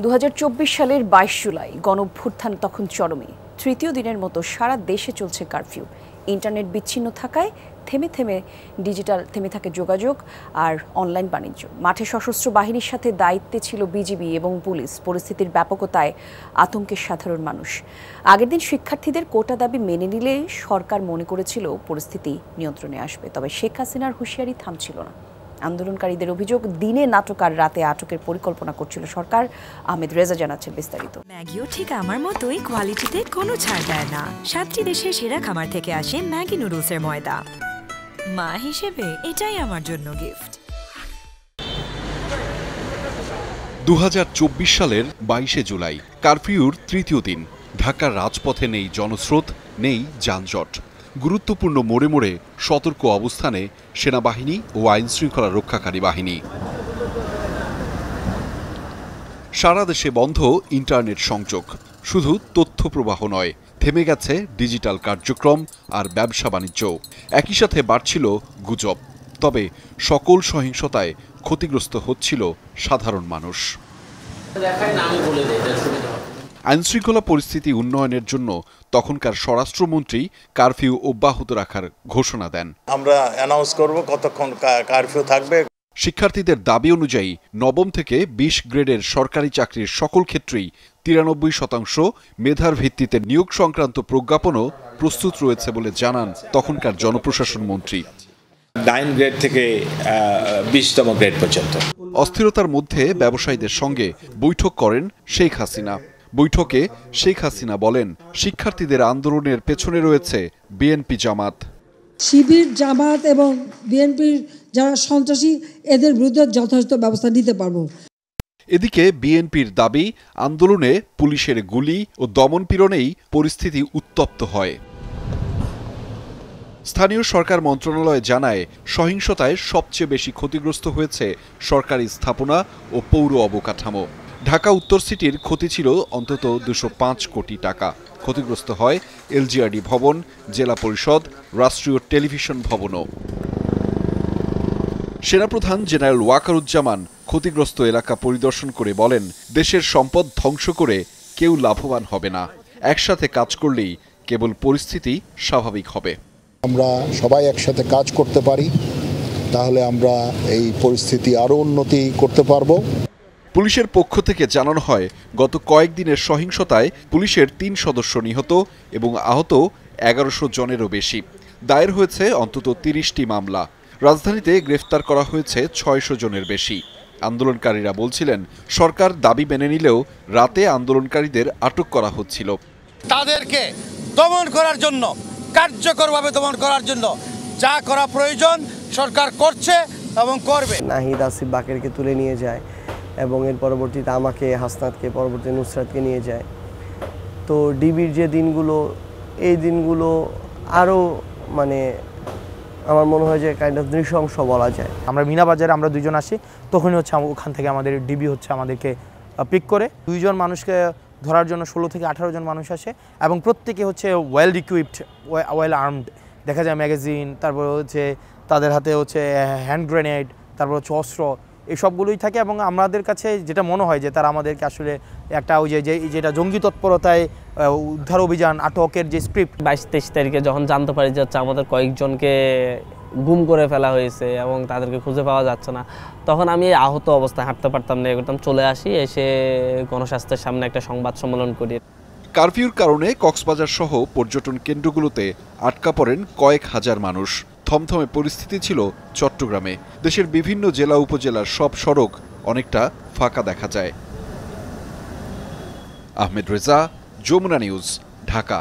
2024 সালের 22 জুলাই গণঅভ্যুত্থান তখন চরমে। তৃতীয় দিনের মতো সারা দেশে চলছে কারফিউ। ইন্টারনেট বিচ্ছিন্ন থাকায় থেমে থাকে যোগাযোগ আর অনলাইন বাণিজ্য। মাঠে সশস্ত্র বাহিনীর সাথে দায়িত্বে ছিল বিজিবি এবং পুলিশ। পরিস্থিতির ব্যাপকতায় আতঙ্কের সাধারণ মানুষ। আগের দিন শিক্ষার্থীদের কোটা দাবি মেনে নিলে সরকার মনে করেছিল পরিস্থিতি নিয়ন্ত্রণে আসবে, তবে শেখ হাসিনার হুঁশিয়ারি থামছিল না। আন্দোলনকারীদের অভিযোগ, দিনে নাটক আর রাতে আটকের পরিকল্পনা করছিল সরকার। আহমেদ রেজা জানাচ্ছেন বিস্তারিত। ম্যাগিও ঠিক আমার মতোই কোয়ালিটিতে কোনো ছাড় দেয় না। 7টি দেশের সেরা খামার থেকে আসে ম্যাগি নুডলসের ময়দা। মা হিসেবে এটাই আমার জন্য গিফট। 2024 সালের 22শে জুলাই কারফিউর তৃতীয় দিন। ঢাকার রাজপথে নেই জনস্রোত, নেই যানজট। গুরুত্বপূর্ণ মোড়ে মোড়ে সতর্ক অবস্থানে সেনাবাহিনী ও আইনশৃঙ্খলা রক্ষাকারী বাহিনী। সারা দেশে বন্ধ ইন্টারনেট সংযোগ। শুধু তথ্য প্রবাহ নয়, থেমে গেছে ডিজিটাল কার্যক্রম আর ব্যবসা বাণিজ্য। একই সাথে বাড়ছিল গুজব। তবে সকল সহিংসতায় ক্ষতিগ্রস্ত হচ্ছিল সাধারণ মানুষ। আইনশৃঙ্খলা পরিস্থিতি উন্নয়নের জন্য তখনকার স্বরাষ্ট্রমন্ত্রী কারফিউ অব্যাহত রাখার ঘোষণা দেন। আমরা অ্যানাউন্স করব কতক্ষণ কারফিউ থাকবে। শিক্ষার্থীদের দাবি অনুযায়ী নবম থেকে 20 গ্রেডের সরকারি চাকরির সকল ক্ষেত্রেই 93% মেধার ভিত্তিতে নিয়োগ সংক্রান্ত প্রজ্ঞাপনও প্রস্তুত রয়েছে বলে জানান তখনকার জনপ্রশাসন মন্ত্রী। 9 গ্রেড থেকে 20তম গ্রেড পর্যন্ত। অস্থিরতার মধ্যে ব্যবসায়ীদের সঙ্গে বৈঠক করেন শেখ হাসিনা। বৈঠকে শেখ হাসিনা বলেন, শিক্ষার্থীদের আন্দোলনের পেছনে রয়েছে বিএনপি, জামাত। শিবির, জামাত এবং বিএনপির যারা সন্ত্রাসী, এদের বিরুদ্ধে যথাযথ ব্যবস্থা নিতে পারব। এদিকে বিএনপির দাবি, আন্দোলনে পুলিশের গুলি ও দমনপীড়নেই পরিস্থিতি উত্তপ্ত হয়। স্থানীয় সরকার মন্ত্রণালয় জানায়, সহিংসতায় সবচেয়ে বেশি ক্ষতিগ্রস্ত হয়েছে সরকারি স্থাপনা ও পৌর অবকাঠামো। ঢাকা উত্তর সিটির ক্ষতি ছিল অন্তত 205 কোটি টাকা। ক্ষতিগ্রস্ত হয় এলজিআরডি ভবন, জেলা পরিষদ, রাষ্ট্রীয় টেলিভিশন ভবনও। সেনাপ্রধান জেনারেল ওয়াকারুজ্জামান ক্ষতিগ্রস্ত এলাকা পরিদর্শন করে বলেন, দেশের সম্পদ ধ্বংস করে কেউ লাভবান হবে না। একসাথে কাজ করলেই কেবল পরিস্থিতি স্বাভাবিক হবে। আমরা সবাই একসাথে কাজ করতে পারি, তাহলে আমরা এই পরিস্থিতি আরও উন্নতি করতে পারবো। পুলিশের পক্ষ থেকে জানানো হয়, গত কয়েকদিনের সহিংসতায় পুলিশের 3 সদস্য নিহত এবং আহত 1100 জনেরও বেশি। দায়ের হয়েছে অন্তত 30টি মামলা। রাজধানীতে গ্রেফতার করা হয়েছে 600 জনের বেশি। আন্দোলনকারীরা বলছিলেন, সরকার দাবি মেনে নিলেও রাতে আন্দোলনকারীদের আটক করা হচ্ছিল। তাদেরকে দমন করার জন্য, কার্যকরভাবে দমন করার জন্য যা করা প্রয়োজন সরকার করছে এবং করবে। নাহিদ, আসিফ, বাকেরকে তুলে নিয়ে যায় এবং এর পরবর্তীতে আমাকে, হাসনাতকে, পরবর্তী নুসরাতকে নিয়ে যায়। তো ডিবির যে দিনগুলো, এই দিনগুলো আরও আমার মনে হয় যে কাইন্ড অফ নৃশংস বলা যায়। আমরা মিনা বাজারে আমরা 2 জন আসি, তখনই ওখান থেকে আমাদের ডিবি আমাদেরকে পিক করে 2 জন মানুষকে ধরার জন্য 16 থেকে 18 জন মানুষ আসে এবং প্রত্যেকে ওয়েল ইকুইপড, ওয়েল আর্মড। দেখা যায় ম্যাগাজিন, তারপর তাদের হাতে হ্যান্ড গ্রেনেড, তারপর অস্ত্র, এই সবগুলোই থাকে। এবং আমাদের কাছে যেটা মনে হয় যে তারা আমাদেরকে আসলে একটা যেটা জঙ্গি তৎপরতায় উদ্ধার অভিযান, আটকের যে স্ক্রিপ্ট। 22-23 তারিখে যখন জানতে পারি যে আমাদের কয়েকজনকে গুম করে ফেলা হয়েছে এবং তাদেরকে খুঁজে পাওয়া যাচ্ছে না, তখন আমি আহত অবস্থায় হাঁটতে পারতাম না, করতাম চলে আসি, এসে গণস্বাস্থ্যের সামনে একটা সংবাদ সম্মেলন করি। কারফিউর কারণে কক্সবাজার সহ পর্যটন কেন্দ্রগুলোতে আটকা পড়েন কয়েক হাজার মানুষ। থমথমে পরিস্থিতি ছিল চট্টগ্রামে। দেশের বিভিন্ন জেলা উপজেলার সব সড়ক অনেকটা ফাঁকা দেখা যায়। আহমেদ রেজা, যমুনা নিউজ, ঢাকা।